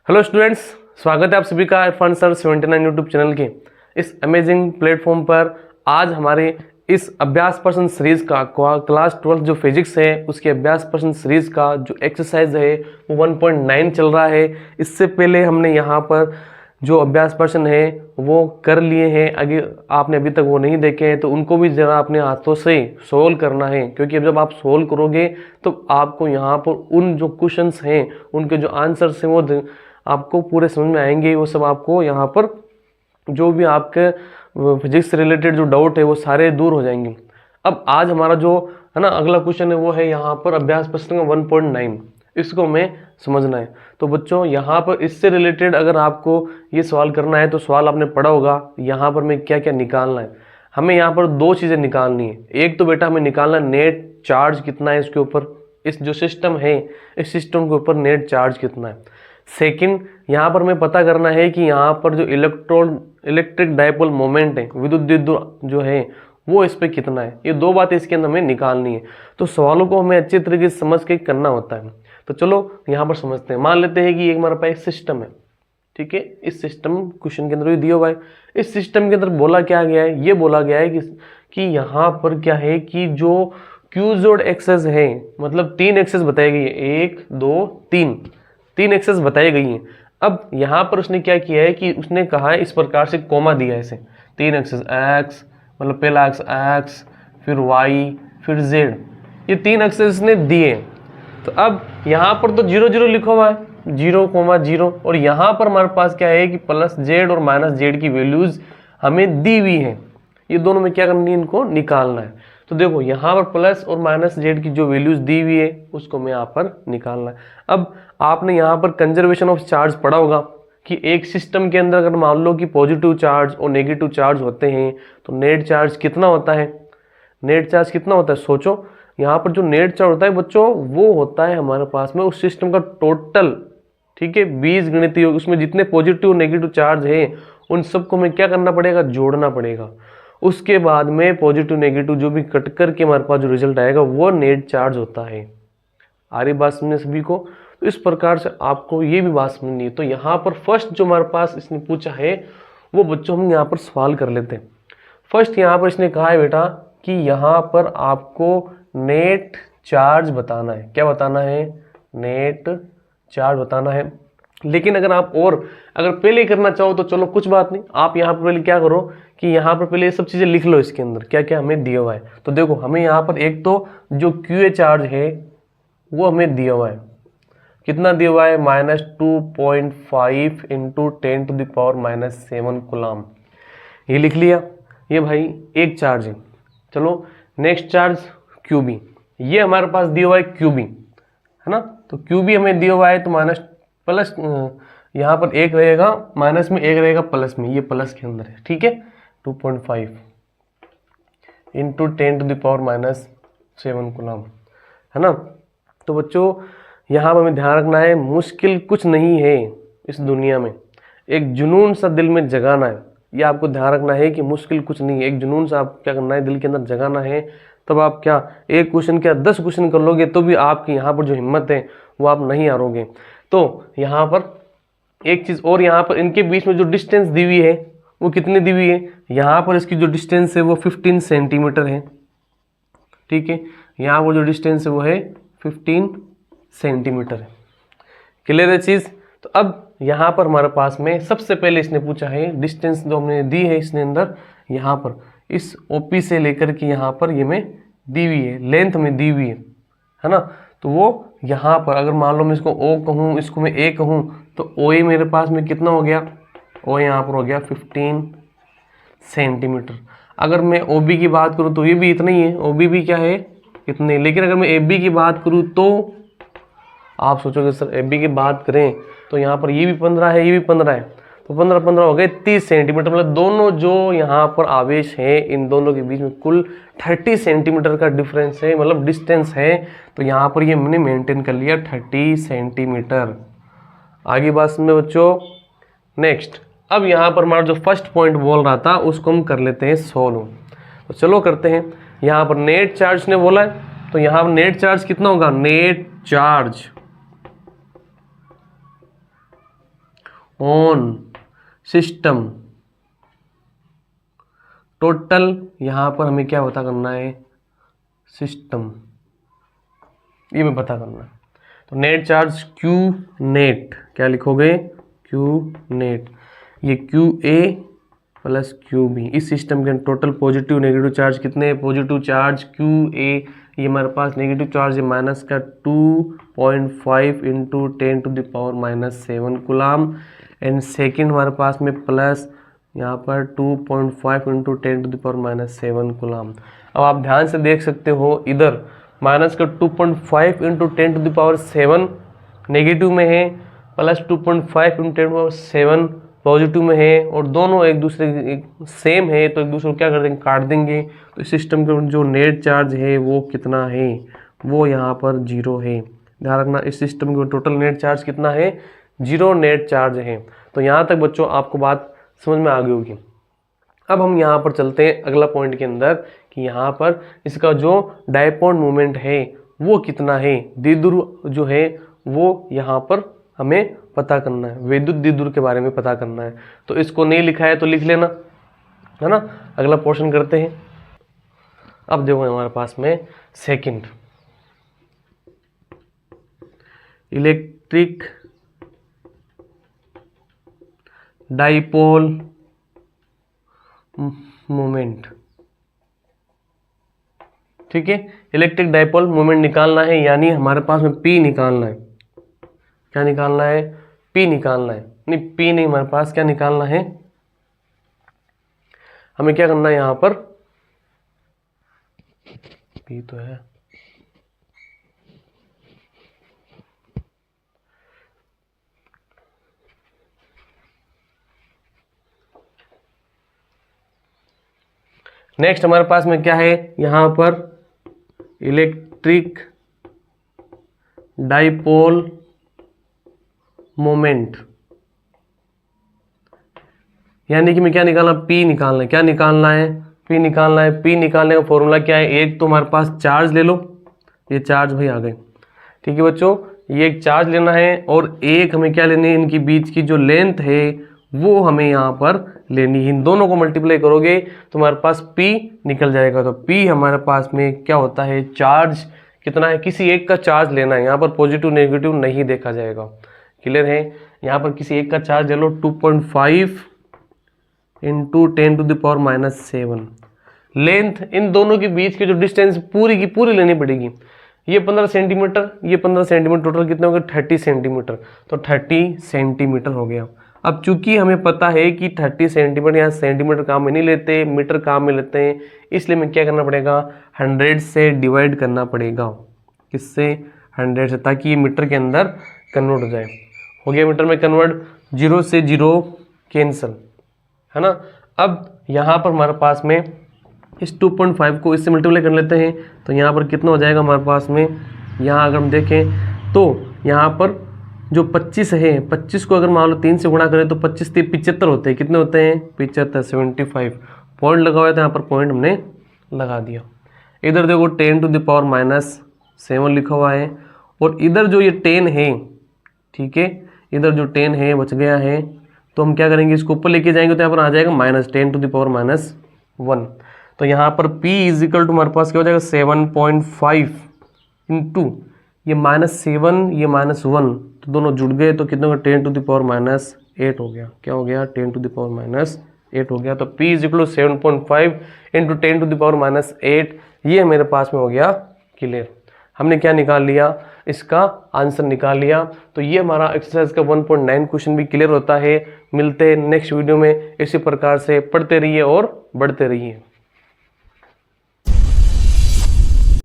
Hello students, स्वागत है आप सभी का इरफान सर 79 यूट्यूब चैनल के इस अमेजिंग प्लेटफॉर्म पर। आज हमारे इस अभ्यास प्रश्न सीरीज का क्लास 12 जो फिजिक्स है उसके अभ्यास प्रश्न सीरीज का जो एक्सरसाइज है वो 1.9 चल रहा है। इससे पहले हमने यहाँ पर जो अभ्यास प्रश्न है वो कर लिए हैं। अगर आपने अभी तक वो नहीं देखे हैं तो उनको भी ज़रा अपने हाथों से सोल्व करना है, क्योंकि अब जब आप सोल्व करोगे तो आपको यहाँ पर उन जो क्वेश्चंस हैं उनके जो आंसर्स हैं वो आपको पूरे समझ में आएंगे। वो सब आपको यहाँ पर जो भी आपके फिजिक्स से रिलेटेड जो डाउट है वो सारे दूर हो जाएंगे। अब आज हमारा जो है ना अगला क्वेश्चन है वो है यहाँ पर अभ्यास प्रश्न 1.9, इसको हमें समझना है। तो बच्चों यहाँ पर इससे रिलेटेड अगर आपको ये सवाल करना है तो सवाल आपने पढ़ा होगा यहाँ पर मैं क्या क्या निकालना है। हमें यहाँ पर दो चीज़ें निकालनी है। एक तो बेटा हमें निकालना नेट चार्ज कितना है इसके ऊपर, इस जो सिस्टम है इस सिस्टम के ऊपर नेट चार्ज कितना है। सेकंड, यहाँ पर हमें पता करना है कि यहाँ पर जो इलेक्ट्रिक डायपोल मोमेंट है, विद्युत द्विध्रुव जो है वो इस पे कितना है। ये दो बातें इसके अंदर हमें निकालनी है। तो सवालों को हमें अच्छी तरीके से समझ के करना होता है। तो चलो यहाँ पर समझते हैं। मान लेते हैं कि एक हमारे पास सिस्टम है, ठीक है। इस सिस्टम क्वेश्चन के अंदर भी दिया हुआ है। इस सिस्टम के अंदर बोला क्या गया है, ये बोला गया है कि यहाँ पर क्या है कि जो क्यू जोड़ एक्सेस है, मतलब 3 एक्सेस बताई गई है, 1 2 3 एक्सेस बताई गई हैं। अब यहाँ पर उसने क्या किया है कि उसने कहा है इस प्रकार से कोमा दिया है, इसे 3 एक्सेस एक्स, मतलब पहला एक्स एक्स, फिर वाई, फिर जेड, ये 3 एक्सेस ने दिए। तो अब यहाँ पर तो 0 0 लिखा हुआ है, 0,0, और यहाँ पर हमारे पास क्या है कि प्लस जेड और माइनस जेड की वैल्यूज हमें दी हुई है। ये दोनों में क्या करनी है, इनको निकालना है। तो देखो यहाँ पर प्लस और माइनस जेड की जो वैल्यूज दी हुई है उसको मैं यहाँ पर निकालना है। अब आपने यहाँ पर कंजर्वेशन ऑफ चार्ज पढ़ा होगा कि एक सिस्टम के अंदर अगर मान लो कि पॉजिटिव चार्ज और नेगेटिव चार्ज होते हैं तो नेट चार्ज कितना होता है। नेट चार्ज कितना होता है, सोचो। यहाँ पर जो नेट चार्ज होता है बच्चों वो होता है हमारे पास में उस सिस्टम का टोटल, ठीक है, बीज गणितीय, उसमें जितने पॉजिटिव नेगेटिव चार्ज है उन सबको हमें क्या करना पड़ेगा, जोड़ना पड़ेगा। उसके बाद में पॉजिटिव नेगेटिव जो भी कट करके हमारे पास जो रिजल्ट आएगा वो नेट चार्ज होता है। आ रही बात समझने सभी को। तो इस प्रकार से आपको ये भी बात समझनी है। तो यहाँ पर फर्स्ट जो हमारे पास इसने पूछा है वो बच्चों हम यहाँ पर सवाल कर लेते हैं। फर्स्ट यहाँ पर इसने कहा है बेटा कि यहाँ पर आपको नेट चार्ज बताना है। क्या बताना है, नेट चार्ज बताना है। लेकिन अगर पहले करना चाहो तो चलो कुछ बात नहीं, आप यहाँ पर पहले क्या करो कि यहाँ पर पहले ये सब चीज़ें लिख लो, इसके अंदर क्या क्या हमें दिया हुआ है। तो देखो हमें यहाँ पर एक तो जो क्यू चार्ज है वो हमें दिया हुआ है, कितना दिया हुआ है, -2.5 इंटू 10⁻⁻7 कूलम। ये लिख लिया, ये भाई एक चार्ज है। चलो नेक्स्ट चार्ज क्यूबी, ये हमारे पास दिया हुआ है क्यूबी, है ना। तो क्यूबी हमें दिया हुआ है तो माइनस प्लस, यहाँ पर एक रहेगा माइनस में, एक रहेगा प्लस में, ये प्लस के अंदर है, ठीक है। 2.5 इंटू 10⁻⁻7 कूलम, है ना। तो बच्चों यहाँ पर हमें ध्यान रखना है, मुश्किल कुछ नहीं है इस दुनिया में। एक जुनून सा दिल में जगाना है, ये आपको ध्यान रखना है कि मुश्किल कुछ नहीं है। एक जुनून सा आप क्या करना है, दिल के अंदर जगाना है। तब आप क्या एक क्वेश्चन क्या 10 क्वेश्चन कर लोगे तो भी आपकी यहाँ पर जो हिम्मत है वो आप नहीं हारोगे। तो यहाँ पर एक चीज़ और, यहाँ पर इनके बीच में जो डिस्टेंस दी हुई है वो कितनी दी हुई है, यहाँ पर इसकी जो डिस्टेंस है वो 15 सेंटीमीटर है, ठीक है। यहाँ पर जो डिस्टेंस है वो है 15 सेंटीमीटर है। क्लियर है चीज़। तो अब यहाँ पर हमारे पास में सबसे पहले इसने पूछा है डिस्टेंस जो हमने दी है इसने अंदर, यहाँ पर इस ओपी से लेकर के यहाँ पर ये में दी हुई है, लेंथ में दी हुई है ना। तो वो यहाँ पर अगर मान लो मैं इसको ओ कहूँ, इसको मैं ए कहूँ, तो ओ ए मेरे पास में कितना हो गया, ओ यहाँ पर हो गया 15 सेंटीमीटर। अगर मैं ओ बी की बात करूँ तो ये भी इतना ही है, ओ बी भी क्या है इतने। लेकिन अगर मैं ए बी की बात करूँ तो आप सोचोगे सर ए बी की बात करें तो यहाँ पर ये भी 15 है, ये भी 15 है, तो 15 15 हो गए 30 सेंटीमीटर। मतलब दोनों जो यहाँ पर आवेश है इन दोनों के बीच में कुल 30 सेंटीमीटर का डिफरेंस है, मतलब डिस्टेंस है। तो यहाँ पर ये मैंने मेंटेन कर लिया 30 सेंटीमीटर। आगे बात समझे बच्चों। नेक्स्ट, अब यहाँ पर हमारा जो फर्स्ट पॉइंट बोल रहा था उसको हम कर लेते हैं सोल्व। तो चलो करते हैं। यहाँ पर नेट चार्ज ने बोला है, तो यहाँ पर नेट चार्ज कितना होगा, net charge on system. Total यहाँ पर हमें क्या पता करना है, सिस्टम, ये में पता करना है। तो नेट चार्ज क्यू नेट, क्या लिखोगे, क्यू नेट, ये Q A plus Q B, इस सिस्टम के टोटल पॉजिटिव नेगेटिव चार्ज कितने, पॉजिटिव चार्ज क्यू ए, ये हमारे पास नेगेटिव चार्ज है माइनस का 2.5 इंटू 10⁻⁻7 कूलाम, एंड सेकेंड हमारे पास में प्लस यहाँ पर 2.5 इंटू 10⁻⁻7 कूलाम। अब आप ध्यान से देख सकते हो, इधर माइनस का 2.5 इंटू 10⁻7 नेगेटिव में है, प्लस 2.5 इंटू 10⁻7 पॉजिटिव में है, और दोनों एक दूसरे सेम है, तो एक दूसरे को क्या कर देंगे, काट देंगे। तो इस सिस्टम का जो नेट चार्ज है वो कितना है, वो यहाँ पर 0 है। ध्यान रखना, इस सिस्टम का टोटल नेट चार्ज कितना है, 0 नेट चार्ज है। तो यहाँ तक बच्चों आपको बात समझ में आ गई होगी। अब हम यहाँ पर चलते हैं अगला पॉइंट के अंदर कि यहाँ पर इसका जो डायपोल मोमेंट है वो कितना है, द्विध्रुव जो है वो यहाँ पर हमें पता करना है, विद्युत द्विध्रुव के बारे में पता करना है। तो इसको नहीं लिखा है तो लिख लेना, है ना। अगला पोर्शन करते हैं। अब देखो हमारे पास में सेकंड, इलेक्ट्रिक डाइपोल मोमेंट, ठीक है। इलेक्ट्रिक डाइपोल मोमेंट निकालना है, यानी हमारे पास में P निकालना है। क्या निकालना है, P निकालना है, नहीं P नहीं, हमारे पास क्या निकालना है, हमें क्या करना है यहाँ पर, P तो है, नेक्स्ट हमारे पास में क्या है यहाँ पर, इलेक्ट्रिक डाइपोल मोमेंट, यानी कि मैं क्या निकालना, P निकालना है। क्या निकालना है, P निकालना है। P निकालने का फॉर्मूला क्या है, एक तो हमारे पास चार्ज ले लो, ये चार्ज भाई आ गए, ठीक है बच्चों, ये एक चार्ज लेना है, और एक हमें क्या लेनी है, इनकी बीच की जो लेंथ है वो हमें यहाँ पर लेनी है। इन दोनों को मल्टीप्लाई करोगे तो हमारे पास P निकल जाएगा। तो P हमारे पास में क्या होता है, चार्ज कितना है, किसी एक का चार्ज लेना है, यहाँ पर पॉजिटिव नेगेटिव नहीं देखा जाएगा, क्लियर है। यहाँ पर किसी एक का चार्ज ले लो, 2.5 इंटू 10⁻⁻7 लेंथ, इन दोनों के बीच के जो डिस्टेंस पूरी की पूरी लेनी पड़ेगी। ये 15 सेंटीमीटर, ये 15 सेंटीमीटर, टोटल कितने हो गए, 30 सेंटीमीटर। तो 30 सेंटीमीटर हो गया। अब चूंकि हमें पता है कि 30 सेंटीमीटर यहाँ सेंटीमीटर काम में नहीं लेते, मीटर काम में लेते हैं, इसलिए हमें क्या करना पड़ेगा, 100 से डिवाइड करना पड़ेगा। किससे, 100 से, ताकि ये मीटर के अंदर कन्वर्ट हो जाए। हो गया मीटर में कन्वर्ट, 0 से 0 कैंसिल, है ना। अब यहाँ पर हमारे पास में इस 2.5 को इससे मल्टीप्लाई कर लेते हैं, तो यहाँ पर कितना हो जाएगा हमारे पास में, यहाँ अगर हम देखें तो यहाँ पर जो 25 है, 25 को अगर मान लो 3 से गुणा करें तो 25 से 75 होते हैं, कितने होते हैं, 75, 75 पॉइंट लगा हुआ था, यहाँ पर पॉइंट हमने लगा दिया। इधर देखो 10⁻⁻7 लिखा हुआ है, और इधर जो ये 10 है, ठीक है, इधर जो 10 है बच गया है, तो हम क्या करेंगे, इसको ऊपर लेके जाएंगे तो यहाँ पर आ जाएगा -10⁻⁻1। तो यहाँ पर P इजिकल टू हमारे पास क्या हो जाएगा, 7.5 इंटू ये -7 ये -1, तो दोनों जुड़ गए तो कितना होगा, 10⁻⁻8 हो गया। क्या हो गया, 10⁻⁻8 हो गया। तो P इजिकल टू 7.5 इंटू 10⁻⁸, ये मेरे पास में हो गया क्लियर। हमने क्या निकाल लिया, इसका आंसर निकाल लिया। तो ये हमारा एक्सरसाइज का 1.9 क्वेश्चन भी क्लियर होता है। मिलते हैं नेक्स्ट वीडियो में, इसी प्रकार से पढ़ते रहिए और बढ़ते रहिए।